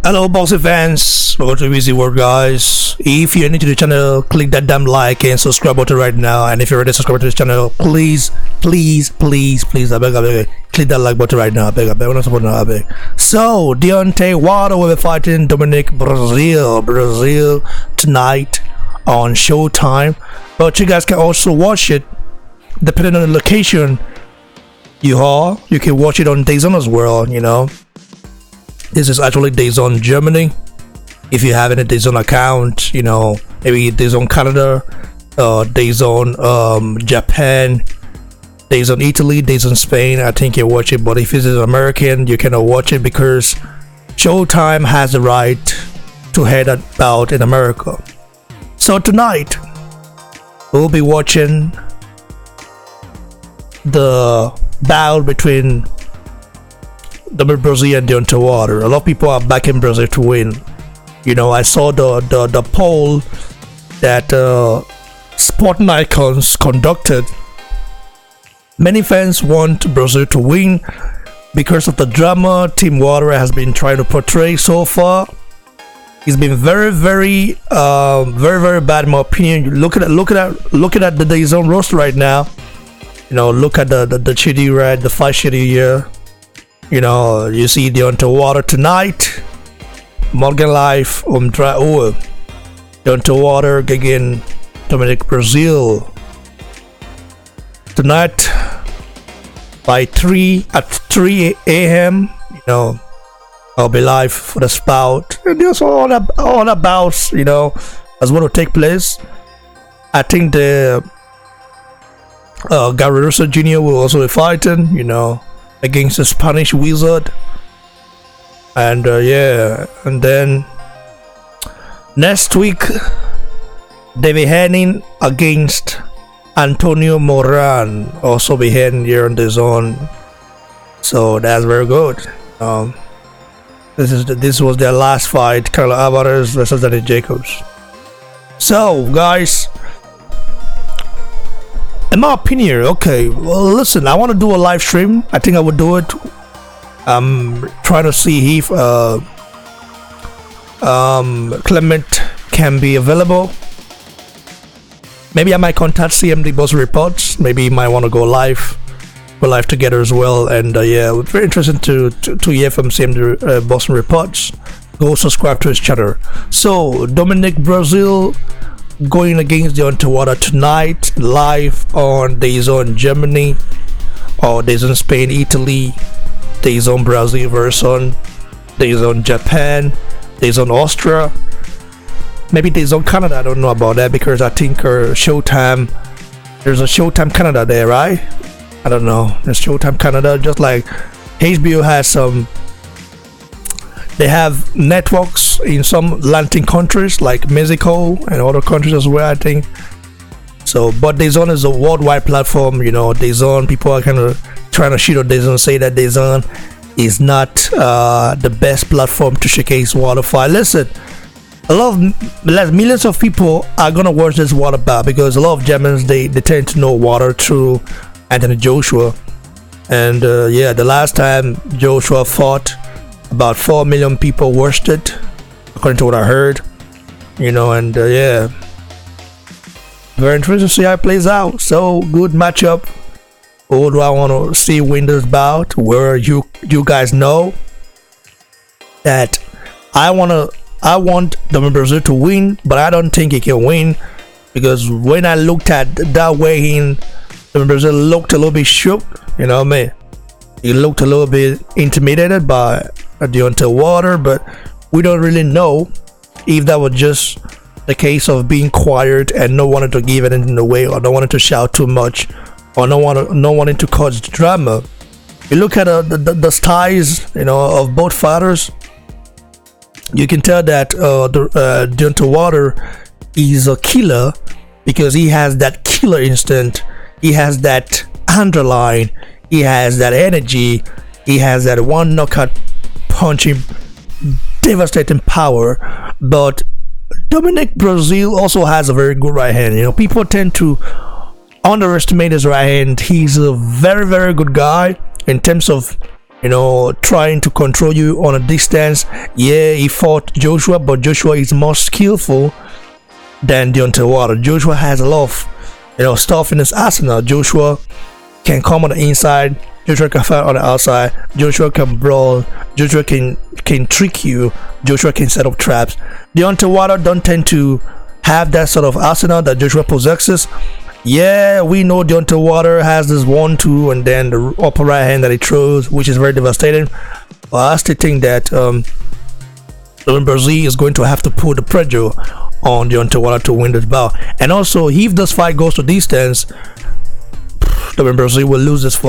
Hello boxing fans, welcome to Busy World guys. If you're new to the channel, click that damn like and subscribe button right now. And if you're already subscribed to this channel, please, I beg, click that like button right now. I beg, I beg. So, Deontay Wilder will be fighting Dominic Breazeale tonight on Showtime. But you guys can also watch it depending on the location you are. You can watch it on Dazn as well, you know. This is actually Dazn Germany. If you have any Dazn account, you know, maybe Dazn Canada, Dazn Japan, Dazn Italy, Dazn Spain, I think you watch it. But if it's an American, you cannot watch it because Showtime has the right to head about in America. So tonight we'll be watching the battle between Dominic Breazeale and Deontay Wilder. A lot of people are backing Breazeale to win. You know, I saw the poll that Sporting Icons conducted. Many fans want Breazeale to win because of the drama Team Wilder has been trying to portray so far. It's been very bad in my opinion. Look at the Dazn roster right now. You know, look at the shitty red, the 5 shitty year. You know, you see Deontay Wilder tonight. Morgan Life Deontay Wilder gegen Dominic Breazeale tonight by 3 a.m. You know, I'll be live for the spout. And there's all the bouts, you know, as well to take place. I think the Gary Russell Jr. will also be fighting, you know, against the Spanish Wizard. And yeah, and then next week David Henning against Antonio Moran, also be heading here on the zone. So that's very good. This was their last fight, Carlo Alvarez versus Danny Jacobs. So guys, in my opinion, okay, well listen, I want to do a live stream. I think I would do it. I'm trying to see if Clement can be available. Maybe I might contact CMD Boxing Reports. Maybe you might want to go live together as well. And yeah, it's very interesting to hear from CMD Boxing Reports. Go subscribe to his channel. So Dominic Breazeale going against Deontay Wilder tonight, live on Dazn Germany or Dazn Spain, Italy, Dazn Brazil version, Dazn Japan, Dazn Austria, maybe Dazn Canada. I don't know about that because I think Showtime, there's a Showtime Canada there, right? I don't know. There's Showtime Canada, just like HBO has some. They have networks in some Latin countries like Mexico and other countries as well, I think. So, but Dazn is a worldwide platform, you know. Dazn, people are kind of trying to shit on Dazn, say that Dazn is not the best platform to showcase Wilder fight. Listen, millions of people are gonna watch this Wilder bout because a lot of Germans they tend to know Wilder through Anthony Joshua, and yeah, the last time Joshua fought, about 4 million people watched it, according to what I heard, you know. And yeah, very interesting to see how it plays out. So good matchup. Who do I want to see win this bout? Where you guys know that I want Dominic Breazeale to win, but I don't think he can win because when I looked at that way in, Dominic Breazeale looked a little bit shook, you know what I mean? He looked a little bit intimidated by Deontay Wilder, but we don't really know if that was just the case of being quiet and not wanting to give anything away, or not wanting to shout too much, or not wanting to cause drama. You look at the styles, you know, of both fighters. You can tell that Deontay Wilder is a killer because he has that killer instinct. He has that underline. He has that energy. He has that one knockout punching, devastating power. But Dominic Breazeale also has a very good right hand. You know, people tend to underestimate his right hand. He's a very good guy in terms of trying to control you on a distance. Yeah, he fought Joshua, but Joshua is more skillful than Deontay Wilder. Joshua has a lot of stuff in his arsenal. Joshua can come on the inside, Joshua can fight on the outside, Joshua can brawl, Joshua can trick you, Joshua can set up traps. Deontay Wilder don't tend to have that sort of arsenal that Joshua possesses. Yeah, we know Deontay Wilder has this 1-2 and then the upper right hand that he throws, which is very devastating. But I still think that Dominic Breazeale is going to have to put the pressure on Deontay Wilder to win this bout. And also, if this fight goes to distance, Dominic Breazeale will lose this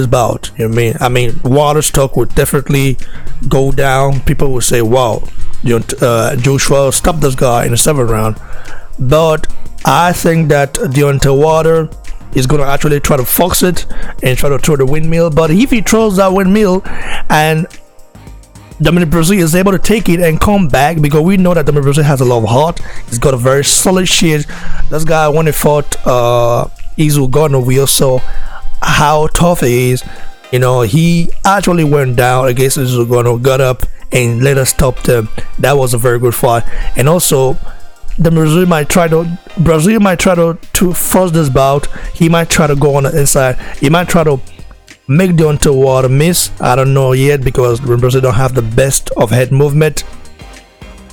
bout. You know what I mean? Wilder's stock would definitely go down. People will say, wow, Joshua stopped this guy in the 7th round. But I think that Deontay Wilder is going to actually try to fox it and try to throw the windmill. But if he throws that windmill and Dominic Breazeale is able to take it and come back, because we know that Dominic Breazeale has a lot of heart. He's got a very solid shit. This guy, when he fought Izu Gardner, we also how tough he is. He actually went down against Izu Gardner, got up and later stopped him. That was a very good fight. And also, Breazeale might try to force this bout. He might try to go on the inside. He might try to make Deontay Wilder miss. I don't know yet, because Breazeale don't have the best of head movement.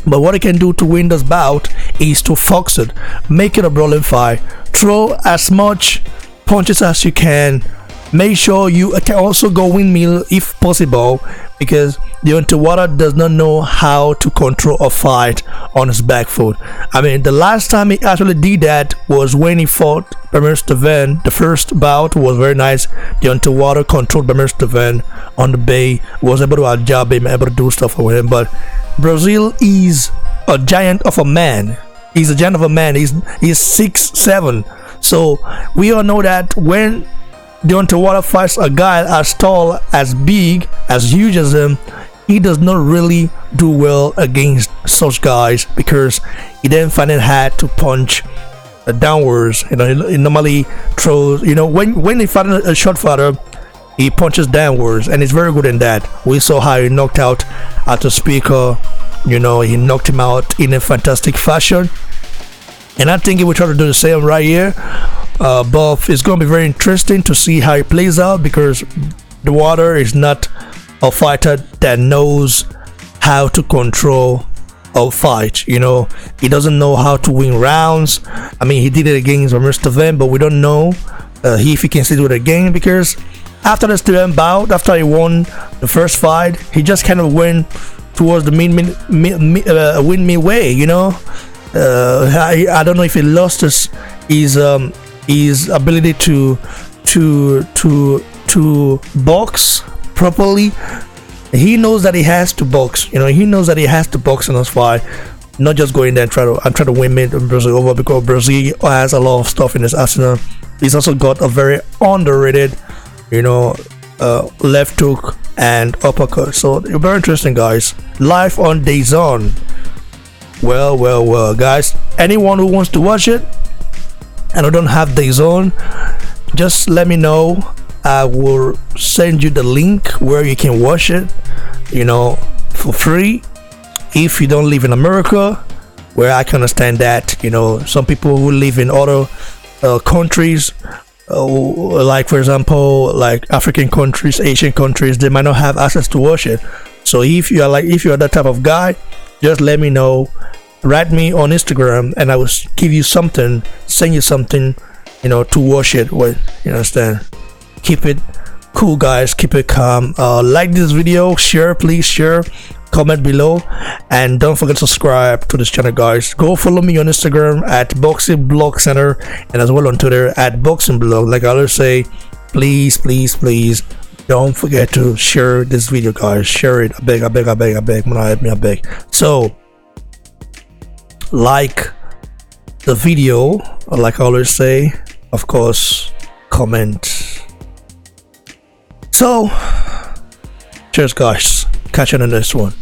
But what he can do to win this bout is to fox it, make it a brawling fight, throw as much punches as you can. Make sure you can also go windmill if possible, because Deontay Wilder does not know how to control a fight on his back foot. I mean, the last time he actually did that was when he fought Dazn. The first bout was very nice. Deontay Wilder controlled Dazn on the bay, was able to outjab him, able to do stuff with him. But Breazeale is a giant of a man. He's a giant of a man. He's 6'7". So we all know that when Deontay Wilder fights a guy as tall, as big, as huge as him, he does not really do well against such guys, because he then find it hard to punch downwards. He normally throws, when he fights a short fighter, he punches downwards, and he's very good in that. We saw how he knocked out at the speaker. He knocked him out in a fantastic fashion, and I think he will try to do the same right here. But it's going to be very interesting to see how it plays out, because the Wilder is not a fighter that knows how to control a fight. He doesn't know how to win rounds. I mean, he did it against Dazn, but we don't know if he can still do it again, because after the Steven bout, after he won the first fight, he just kind of went towards the windmill way. I don't know if he lost his ability to box properly. He knows that he has to box. He knows that he has to box in this fight, not just go in there and try to win Breazeale over, because Breazeale has a lot of stuff in his arsenal. He's also got a very underrated, left hook and uppercut. So very interesting, guys. Live on Dazn. Well, guys. Anyone who wants to watch it and I don't have Dazn, just let me know. I will send you the link where you can watch it, for free. If you don't live in America, where I can understand that, some people who live in other countries, like for example, like African countries, Asian countries, they might not have access to watch it. So if you are that type of guy, just let me know. Write me on Instagram and I will give you something, send you something, to watch it with. You understand? Keep it cool, guys. Keep it calm. Like this video, share, please share, comment below, and don't forget to subscribe to this channel, guys. Go follow me on Instagram at Boxing Blog Center, and as well on Twitter at Boxing Blog. Like I always say, please don't forget to share this video, guys. Share it. I beg. I beg. So like the video, like I always say, of course, comment. So cheers, guys. Catch you on the next one.